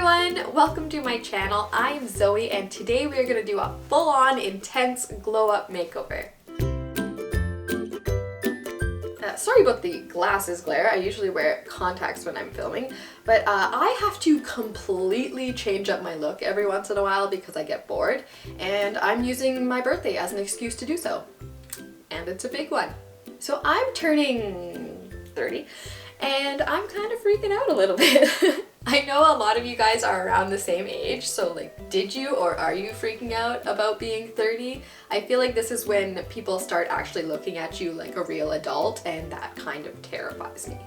everyone, welcome to my channel. I'm Zoe and today we are going to do a full-on intense glow-up makeover. Sorry about the glasses glare, I usually wear contacts when I'm filming, but I have to completely change up my look every once in a while because I get bored, and I'm using my birthday as an excuse to do so. And it's a big one. So I'm turning 30 and I'm kind of freaking out a little bit. I know a lot of you guys are around the same age, so like, did you or are you freaking out about being 30? I feel like this is when people start actually looking at you like a real adult, and that kind of terrifies me.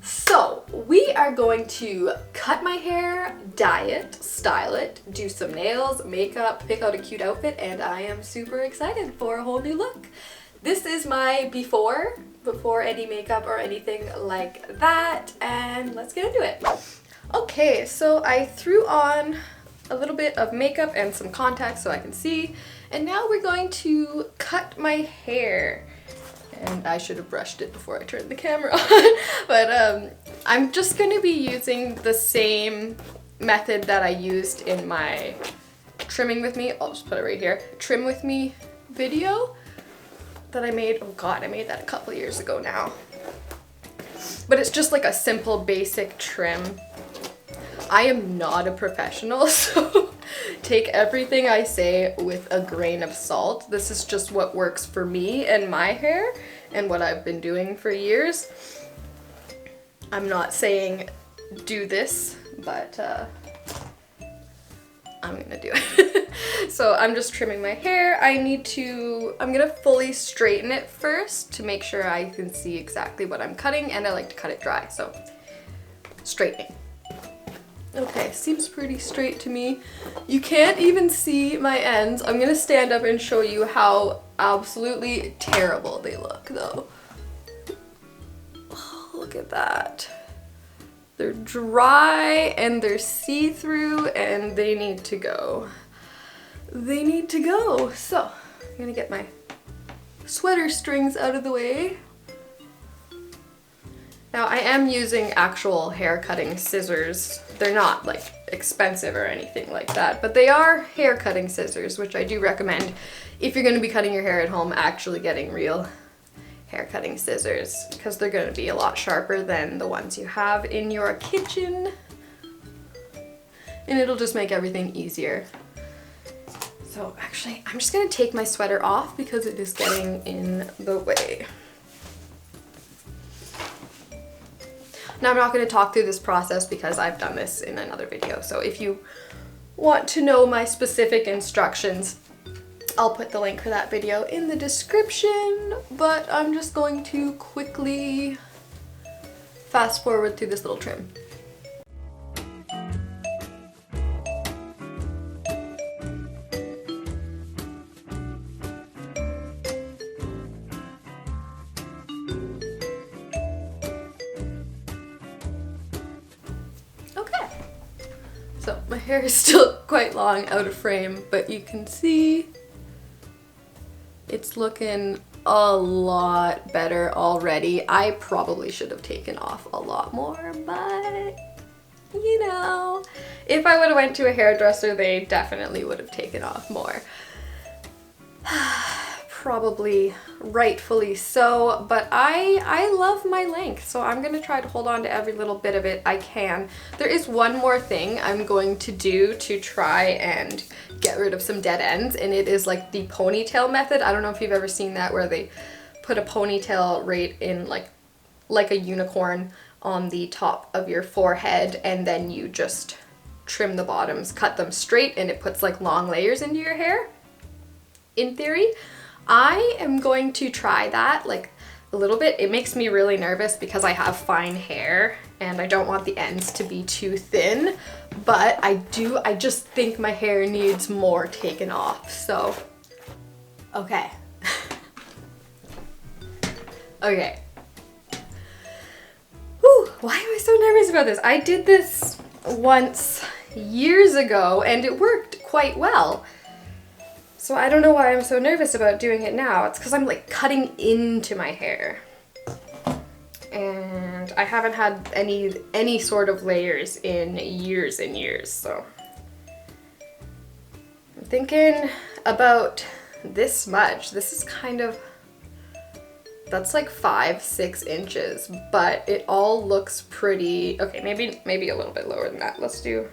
So we are going to cut my hair, dye it, style it, do some nails, makeup, pick out a cute outfit, and I am super excited for a whole new look. This is my before any makeup or anything like that, and let's get into it. Okay, so I threw on a little bit of makeup and some contacts so I can see, and now we're going to cut my hair. And I should have brushed it before I turned the camera on, but I'm just going to be using the same method that I used in my trimming with me. I'll just put it right here. Trim with me video that I made. Oh god, I made that a couple years ago now. But it's just like a simple basic trim. I am not a professional, so take everything I say with a grain of salt. This is just what works for me and my hair and what I've been doing for years. I'm not saying do this, but I'm gonna do it. So I'm just trimming my hair. I'm gonna fully straighten it first to make sure I can see exactly what I'm cutting, and I like to cut it dry, so straightening. Okay, seems pretty straight to me. You can't even see my ends. I'm gonna stand up and show you how absolutely terrible they look though. Oh, look at that. They're dry and they're see-through and they need to go. They need to go. So, I'm gonna get my sweater strings out of the way. Now I am using actual hair cutting scissors. They're not like expensive or anything like that, but they are hair cutting scissors, which I do recommend if you're going to be cutting your hair at home, actually getting real hair cutting scissors, because they're going to be a lot sharper than the ones you have in your kitchen, and it'll just make everything easier. So actually, I'm just going to take my sweater off because it is getting in the way. Now I'm not going to talk through this process because I've done this in another video, so if you want to know my specific instructions, I'll put the link for that video in the description, but I'm just going to quickly fast forward through this little trim. So my hair is still quite long out of frame, but you can see it's looking a lot better already. I probably should have taken off a lot more, but you know, if I would have went to a hairdresser, they definitely would have taken off more. Probably rightfully so, but I love my length, so I'm gonna try to hold on to every little bit of it I can. There is one more thing I'm going to do to try and get rid of some dead ends, and it is like the ponytail method. I don't know if you've ever seen that, where they put a ponytail right in like a unicorn on the top of your forehead, and then you just trim the bottoms, cut them straight, and it puts like long layers into your hair. In theory, I am going to try that like a little bit. It makes me really nervous because I have fine hair and I don't want the ends to be too thin, but I just think my hair needs more taken off, so okay. Okay. Whew, why am I so nervous about this? I did this once years ago and it worked quite well. So I don't know why I'm so nervous about doing it now. It's because I'm like cutting into my hair. And I haven't had any sort of layers in years and years, so I'm thinking about this much. This is kind of, that's like 5-6 inches, but it all looks pretty, okay, maybe a little bit lower than that. Let's do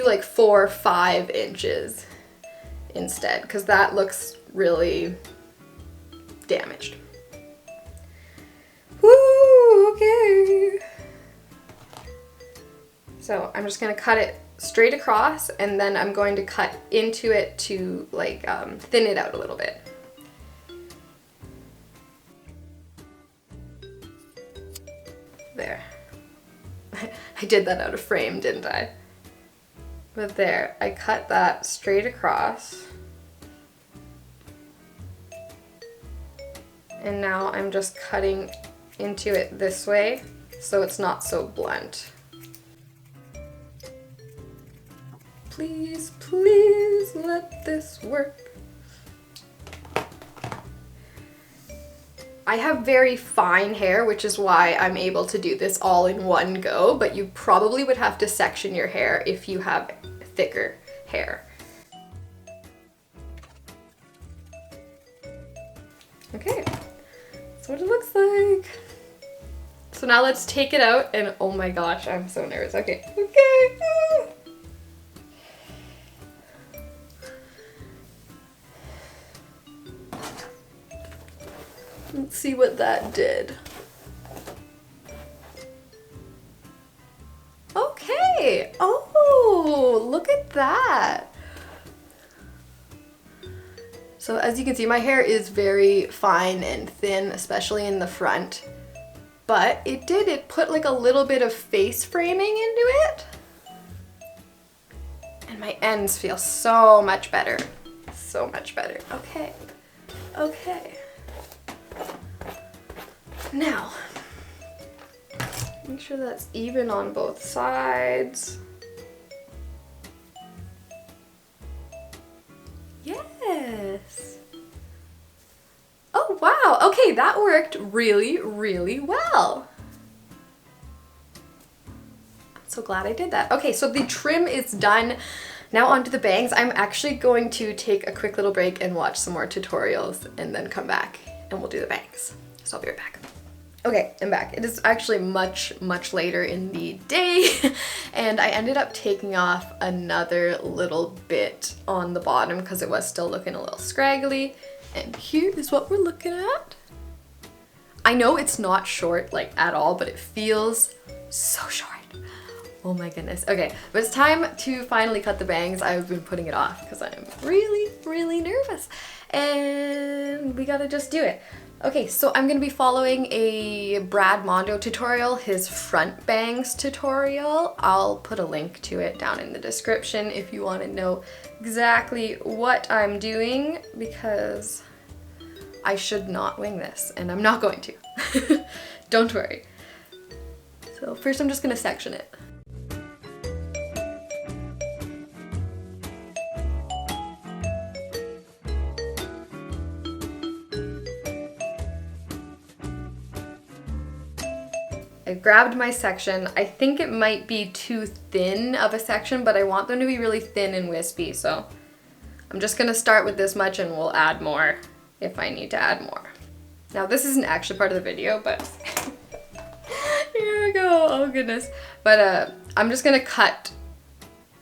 like 4-5 inches instead, because that looks really damaged. Woo, okay. So I'm just gonna cut it straight across, and then I'm going to cut into it to like thin it out a little bit. There. I did that out of frame, didn't I? But there, I cut that straight across. And now I'm just cutting into it this way so it's not so blunt. Please, please let this work. I have very fine hair, which is why I'm able to do this all in one go, but you probably would have to section your hair if you have thicker hair. Okay, that's what it looks like. So now let's take it out, and oh my gosh, I'm so nervous. Okay, okay. Let's see what that did. Okay, oh, look at that. So as you can see, my hair is very fine and thin, especially in the front, but it put like a little bit of face framing into it. And my ends feel so much better, so much better. Okay, okay. Now, make sure that's even on both sides. Yes. Oh, wow. Okay, that worked really, really well. I'm so glad I did that. Okay, so the trim is done. Now onto the bangs. I'm actually going to take a quick little break and watch some more tutorials and then come back and we'll do the bangs. So I'll be right back. Okay, I'm back. It is actually much, much later in the day and I ended up taking off another little bit on the bottom because it was still looking a little scraggly. And here is what we're looking at. I know it's not short like at all, but it feels so short. Oh my goodness. Okay, but it's time to finally cut the bangs. I've been putting it off because I'm really, really nervous and we gotta just do it. Okay, so I'm gonna be following a Brad Mondo tutorial, his front bangs tutorial. I'll put a link to it down in the description if you wanna know exactly what I'm doing, because I should not wing this and I'm not going to. Don't worry. So first I'm just gonna section it. I grabbed my section. I think it might be too thin of a section, but I want them to be really thin and wispy, so I'm just gonna start with this much and we'll add more if I need to add more. Now this isn't actually part of the video, but here we go, oh goodness. But I'm just gonna cut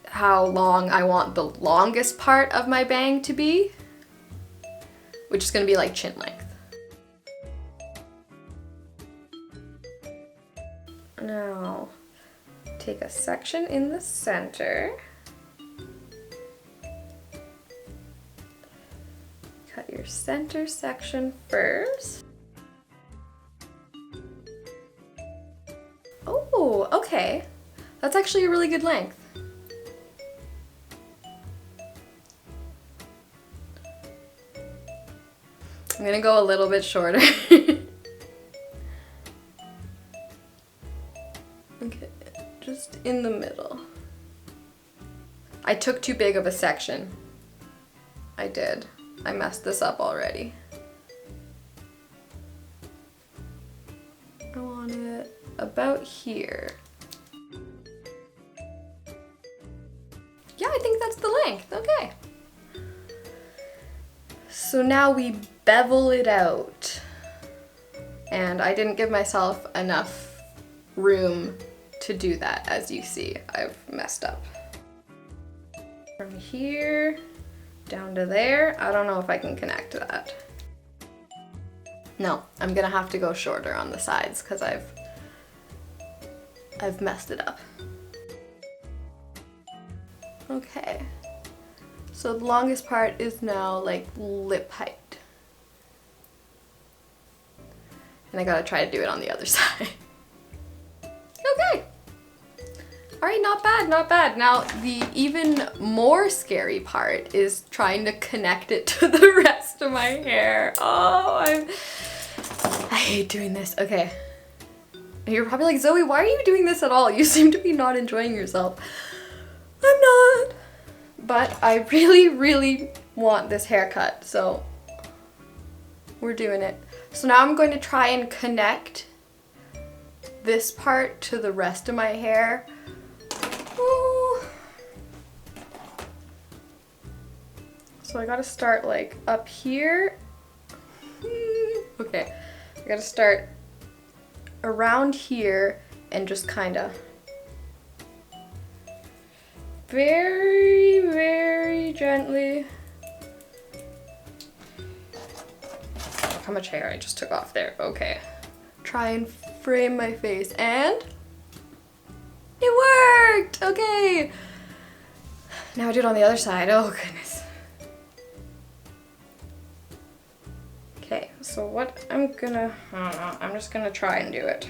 how long I want the longest part of my bang to be, which is gonna be like chin length. Now, take a section in the center. Cut your center section first. Oh, okay. That's actually a really good length. I'm gonna go a little bit shorter. Okay, just in the middle. I took too big of a section. I did. I messed this up already. about here. Yeah, I think that's the length. Okay. So now we bevel it out. And I didn't give myself enough room to do that, as you see. I've messed up. From here down to there, I don't know if I can connect that. No, I'm gonna have to go shorter on the sides because I've messed it up. Okay, so the longest part is now like lip height. And I gotta try to do it on the other side. Okay. All right, not bad, not bad. Now, the even more scary part is trying to connect it to the rest of my hair. Oh, I hate doing this. Okay. You're probably like, Zoe, why are you doing this at all? You seem to be not enjoying yourself. I'm not. But I really, really want this haircut, so we're doing it. So now I'm going to try and connect this part to the rest of my hair. Ooh. So I gotta start like up here. Okay, I gotta start around here and just kind of very, very gently. Look how much hair I just took off there. Okay. Try and frame my face, and it worked! Okay. Now I do it on the other side. Oh goodness. Okay, so what I'm gonna, I don't know, I'm just gonna try and do it.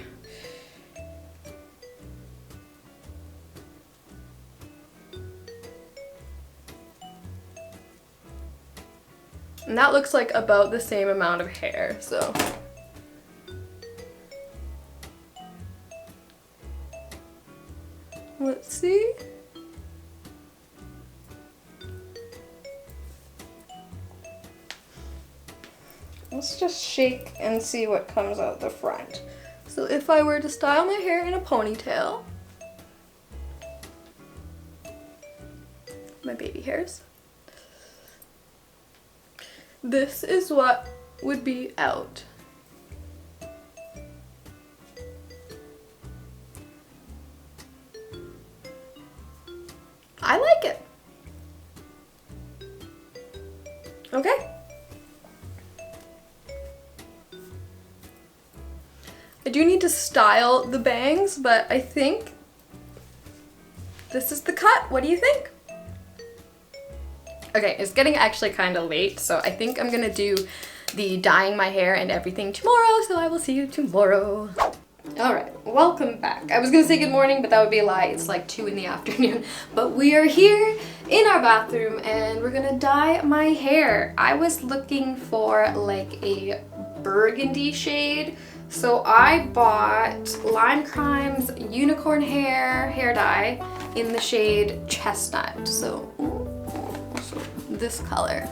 And that looks like about the same amount of hair, so. Let's see. Let's just shake and see what comes out the front. So if I were to style my hair in a ponytail, my baby hairs, this is what would be out. I like it. Okay. I do need to style the bangs, but I think this is the cut. What do you think? Okay, it's getting actually kind of late, so I think I'm gonna do the dyeing my hair and everything tomorrow, so I will see you tomorrow. All right, welcome back. I was gonna say good morning, but that would be a lie. It's like 2 in the afternoon, but we are here in our bathroom and we're gonna dye my hair. I was looking for like a burgundy shade, so I bought Lime Crime's Unicorn Hair dye in the shade Chestnut. So this color.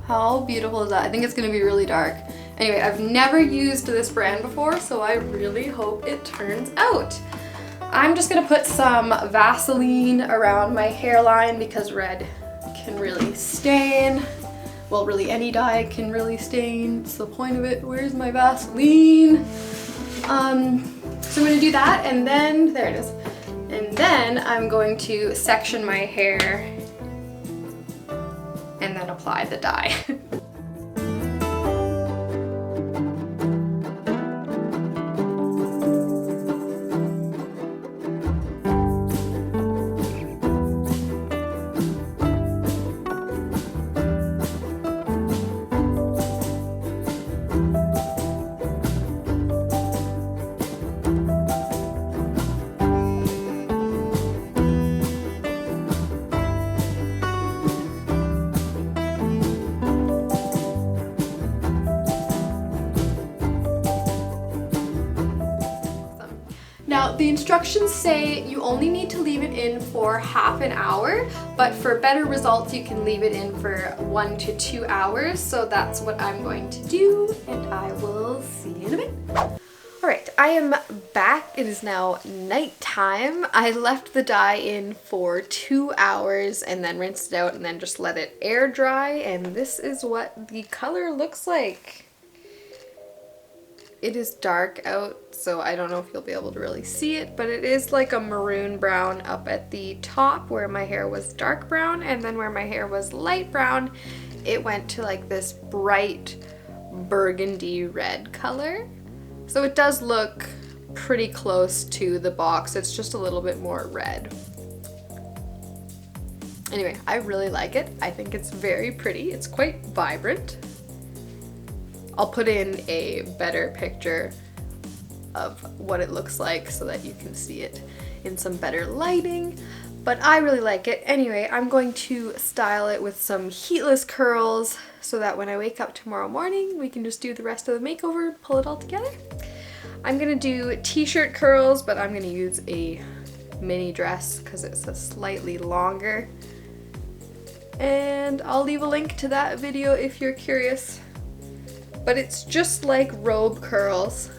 How beautiful is that? I think it's gonna be really dark. Anyway, I've never used this brand before, so I really hope it turns out. I'm just gonna put some Vaseline around my hairline because red can really stain. Well, really any dye can really stain. It's the point of it. Where's my Vaseline? So I'm gonna do that, and then, there it is. And then I'm going to section my hair and then apply the dye. Now, the instructions say you only need to leave it in for half an hour, but for better results, you can leave it in for 1 to 2 hours. So that's what I'm going to do, and I will see you in a bit. Alright, I am back. It is now nighttime. I left the dye in for 2 hours and then rinsed it out and then just let it air dry, and this is what the color looks like. It is dark out, so I don't know if you'll be able to really see it, but it is like a maroon brown up at the top where my hair was dark brown, and then where my hair was light brown, it went to like this bright burgundy red color. So it does look pretty close to the box, it's just a little bit more red. Anyway, I really like it. I think it's very pretty. It's quite vibrant. I'll put in a better picture of what it looks like so that you can see it in some better lighting, but I really like it. Anyway, I'm going to style it with some heatless curls so that when I wake up tomorrow morning, we can just do the rest of the makeover, pull it all together. I'm gonna do t-shirt curls, but I'm gonna use a mini dress because it's a slightly longer. And I'll leave a link to that video if you're curious. But it's just like robe curls,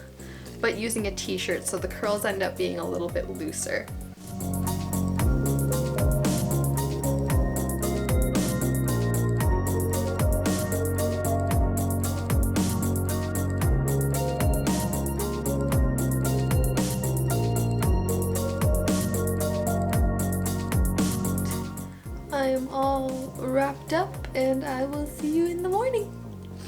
but using a t-shirt, so the curls end up being a little bit looser. I'm all wrapped up and I will see you in the morning.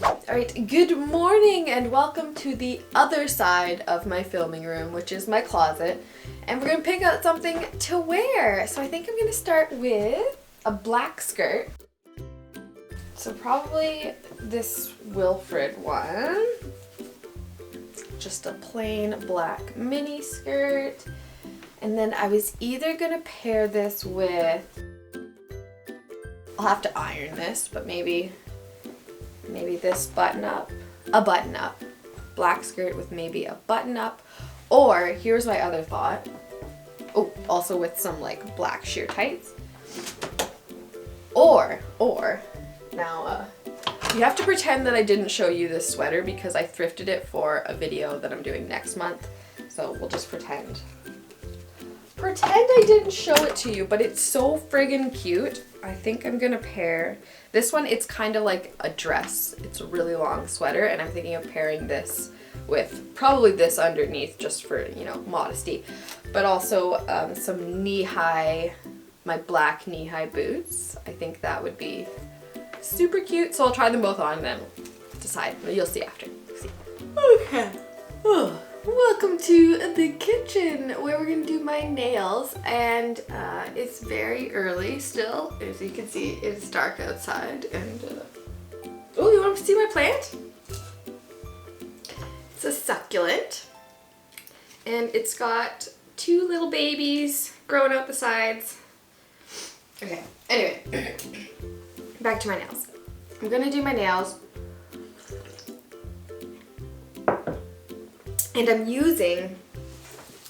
Alright, good morning and welcome to the other side of my filming room, which is my closet. And we're going to pick out something to wear. So I think I'm going to start with a black skirt. So probably this Wilfred one. Just a plain black mini skirt. And then I was either going to pair this with... I'll have to iron this, but maybe this button up, black skirt with maybe a button up, or here's my other thought, oh, also with some like black sheer tights, or now you have to pretend that I didn't show you this sweater because I thrifted it for a video that I'm doing next month, so we'll just pretend I didn't show it to you, but it's so friggin' cute. I think I'm gonna pair this one. It's kind of like a dress. It's a really long sweater, and I'm thinking of pairing this with probably this underneath just for, you know, modesty, but also some knee-high, my black knee-high boots. I think that would be super cute, so I'll try them both on and then decide. You'll see after. See. Okay. Oh. Welcome to the kitchen where we're gonna do my nails, and it's very early still. As you can see, it's dark outside, and oh, you want to see my plant? It's a succulent, and it's got 2 little babies growing out the sides. Okay, anyway, back to my nails. I'm gonna do my nails. And I'm using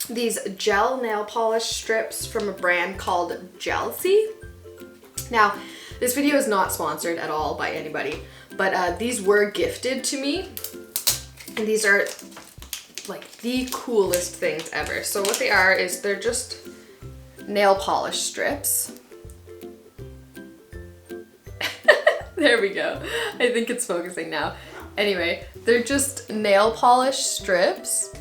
these gel nail polish strips from a brand called Gelsey. Now, this video is not sponsored at all by anybody, but these were gifted to me. And these are like the coolest things ever. So what they are is they're just nail polish strips. There we go. I think it's focusing now. Anyway, they're just nail polish strips,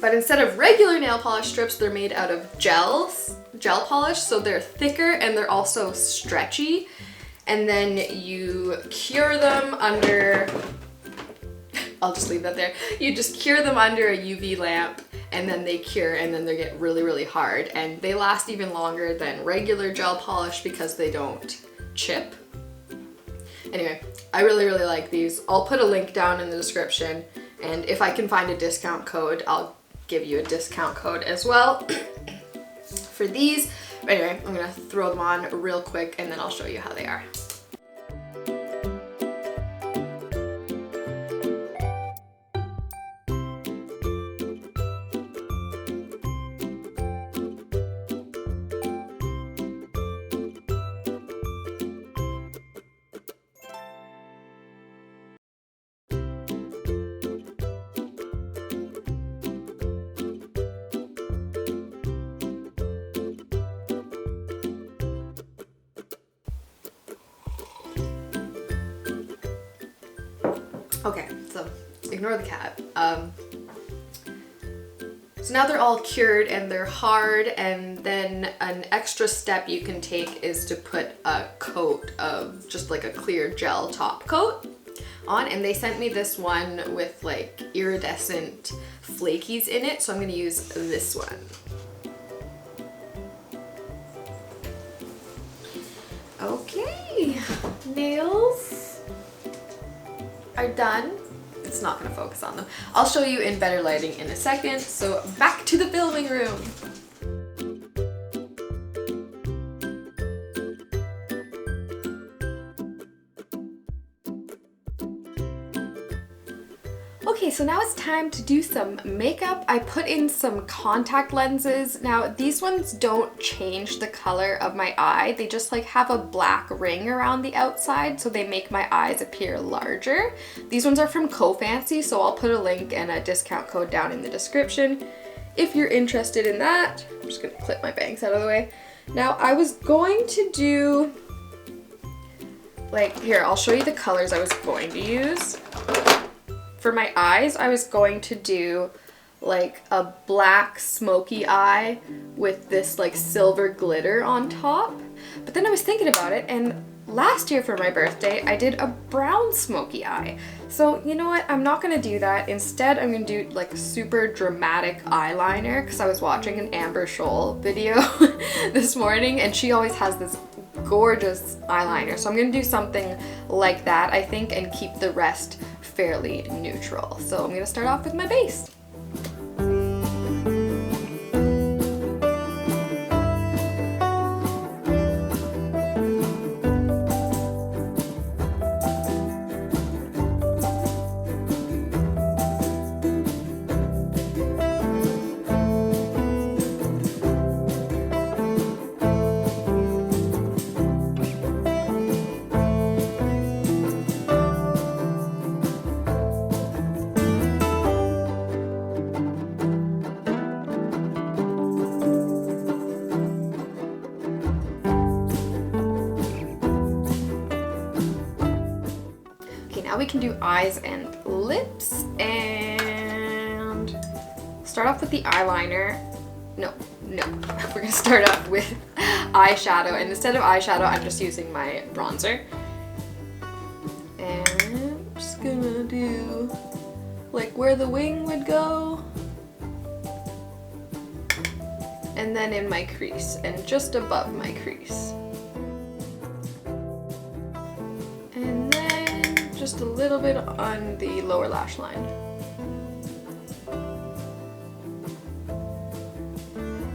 but instead of regular nail polish strips, they're made out of gel polish, so they're thicker and they're also stretchy, and then you cure them under, I'll just leave that there, you just cure them under a UV lamp, and then they cure, and then they get really, really hard, and they last even longer than regular gel polish because they don't chip. Anyway, I really, really like these. I'll put a link down in the description, and if I can find a discount code, I'll give you a discount code as well for these. But anyway, I'm gonna throw them on real quick and then I'll show you how they are. Okay, so ignore the cat. So now they're all cured and they're hard, and then an extra step you can take is to put a coat of just like a clear gel top coat on, and they sent me this one with like iridescent flakies in it, so I'm gonna use this one. Okay, nails are done. It's not gonna focus on them. I'll show you in better lighting in a second, so back to the filming room. Okay, so now it's time to do some makeup. I put in some contact lenses. Now, these ones don't change the color of my eye. They just like have a black ring around the outside, so they make my eyes appear larger. These ones are from Fancy, so I'll put a link and a discount code down in the description if you're interested in that. I'm just gonna clip my bangs out of the way. Now, I was going to do, like, here, I'll show you the colors I was going to use. For my eyes, I was going to do like a black smoky eye with this like silver glitter on top. But then I was thinking about it, and last year for my birthday, I did a brown smoky eye. So you know what? I'm not gonna do that. Instead, I'm gonna do like a super dramatic eyeliner, because I was watching an Amber Scholl video this morning, and she always has this gorgeous eyeliner. So I'm gonna do something like that, I think, and keep the rest fairly neutral. So I'm gonna start off with my base. Now we can do eyes and lips, and start off with the eyeliner. No, we're gonna start off with eyeshadow, and instead of eyeshadow, I'm just using my bronzer. And I'm just gonna do like where the wing would go, and then in my crease, and just above my crease. And then just a little bit on the lower lash line.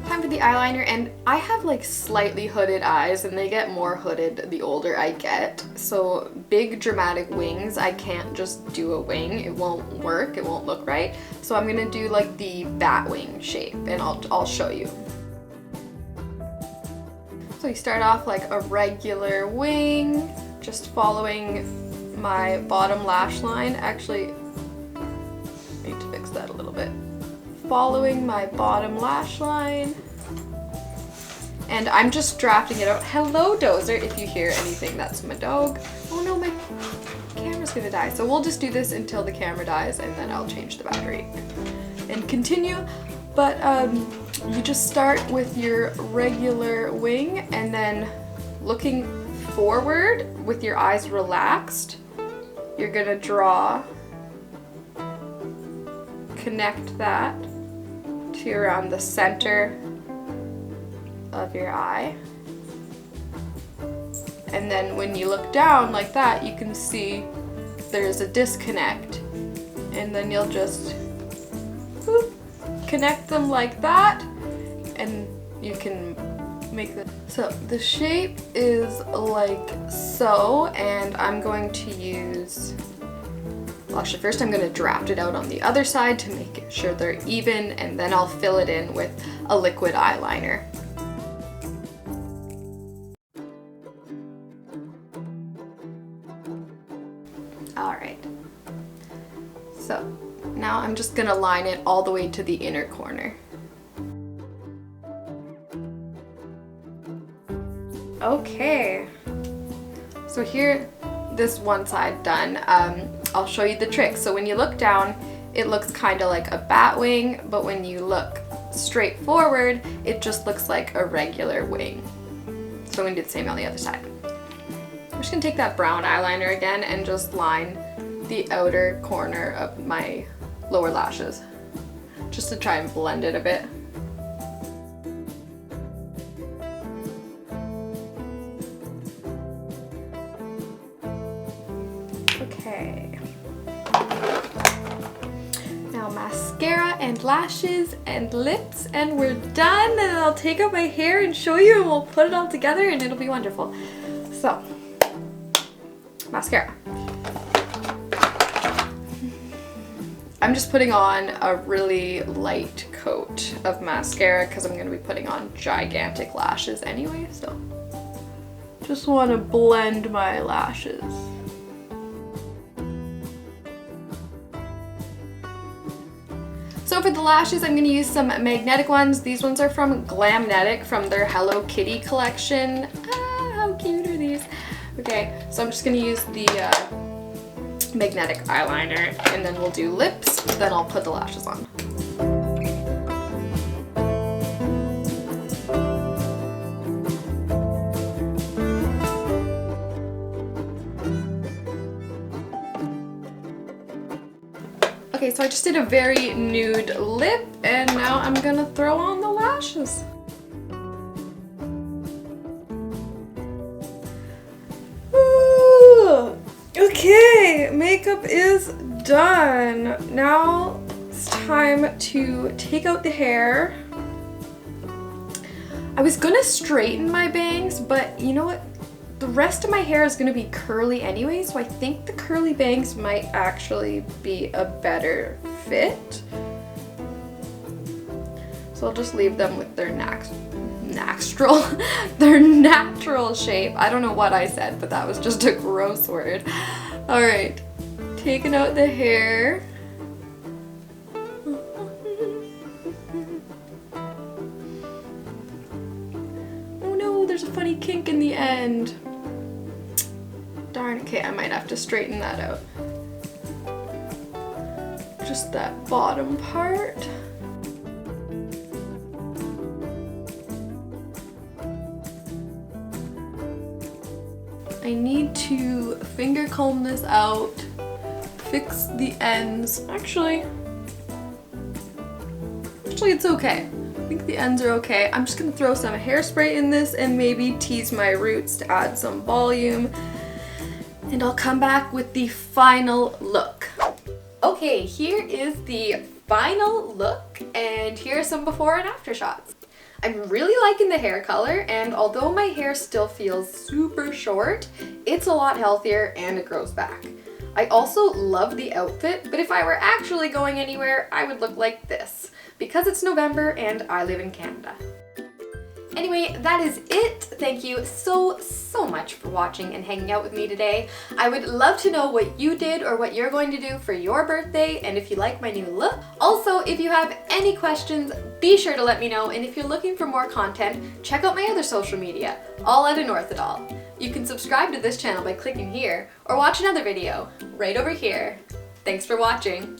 Time for the eyeliner, and I have like slightly hooded eyes, and they get more hooded the older I get. So big dramatic wings, I can't just do a wing. It won't work, it won't look right. So I'm gonna do like the bat wing shape, and I'll show you. So you start off like a regular wing, just following my bottom lash line. Actually, I need to fix that a little bit. Following my bottom lash line, and I'm just drafting it out. Hello, Dozer. If you hear anything, that's my dog. Oh no, my camera's gonna die. So we'll just do this until the camera dies, and then I'll change the battery and continue. But you just start with your regular wing, and then looking forward with your eyes relaxed, you're gonna draw, connect that to around the center of your eye. And then when you look down like that, you can see there's a disconnect. And then you'll just boop, connect them like that, and you can make the, so the shape is like so, and I'm going to use, well, actually first I'm going to draft it out on the other side to make sure they're even, and then I'll fill it in with a liquid eyeliner. Alright, so now I'm just going to line it all the way to the inner corner. Okay, so here, this one side done. I'll show you the trick. So when you look down, it looks kind of like a bat wing, but when you look straight forward, it just looks like a regular wing. So we're gonna do the same on the other side. I'm just gonna take that brown eyeliner again and just line the outer corner of my lower lashes, just to try and blend it a bit. Okay. Now mascara and lashes and lips, and we're done. And I'll take out my hair and show you, and we'll put it all together and it'll be wonderful. So, mascara. I'm just putting on a really light coat of mascara because I'm going to be putting on gigantic lashes anyway, so just want to blend my lashes. So for the lashes, I'm going to use some magnetic ones. These ones are from Glamnetic from their Hello Kitty collection. Ah, how cute are these? Okay, so I'm just going to use the magnetic eyeliner, and then we'll do lips, then I'll put the lashes on. Okay, so I just did a very nude lip, and now I'm gonna throw on the lashes. Ooh, okay, makeup is done. Now it's time to take out the hair. I was gonna straighten my bangs, but you know what? The rest of my hair is going to be curly anyway, so I think the curly bangs might actually be a better fit. So I'll just leave them with their their natural shape. I don't know what I said, but that was just a gross word. All right, taking out the hair. Oh no, there's a funny kink in the end. Darn, okay, I might have to straighten that out. Just that bottom part. I need to finger comb this out, fix the ends. Actually it's okay. I think the ends are okay. I'm just gonna throw some hairspray in this and maybe tease my roots to add some volume. And I'll come back with the final look. Okay, here is the final look, and here are some before and after shots. I'm really liking the hair color, and although my hair still feels super short, it's a lot healthier and it grows back. I also love the outfit, but if I were actually going anywhere, I would look like this, because it's November and I live in Canada. Anyway, that is it. Thank you so much for watching and hanging out with me today. I would love to know what you did or what you're going to do for your birthday, and if you like my new look. Also, if you have any questions, be sure to let me know, and if you're looking for more content, check out my other social media, all at Anorthidol. You can subscribe to this channel by clicking here, or watch another video right over here. Thanks for watching.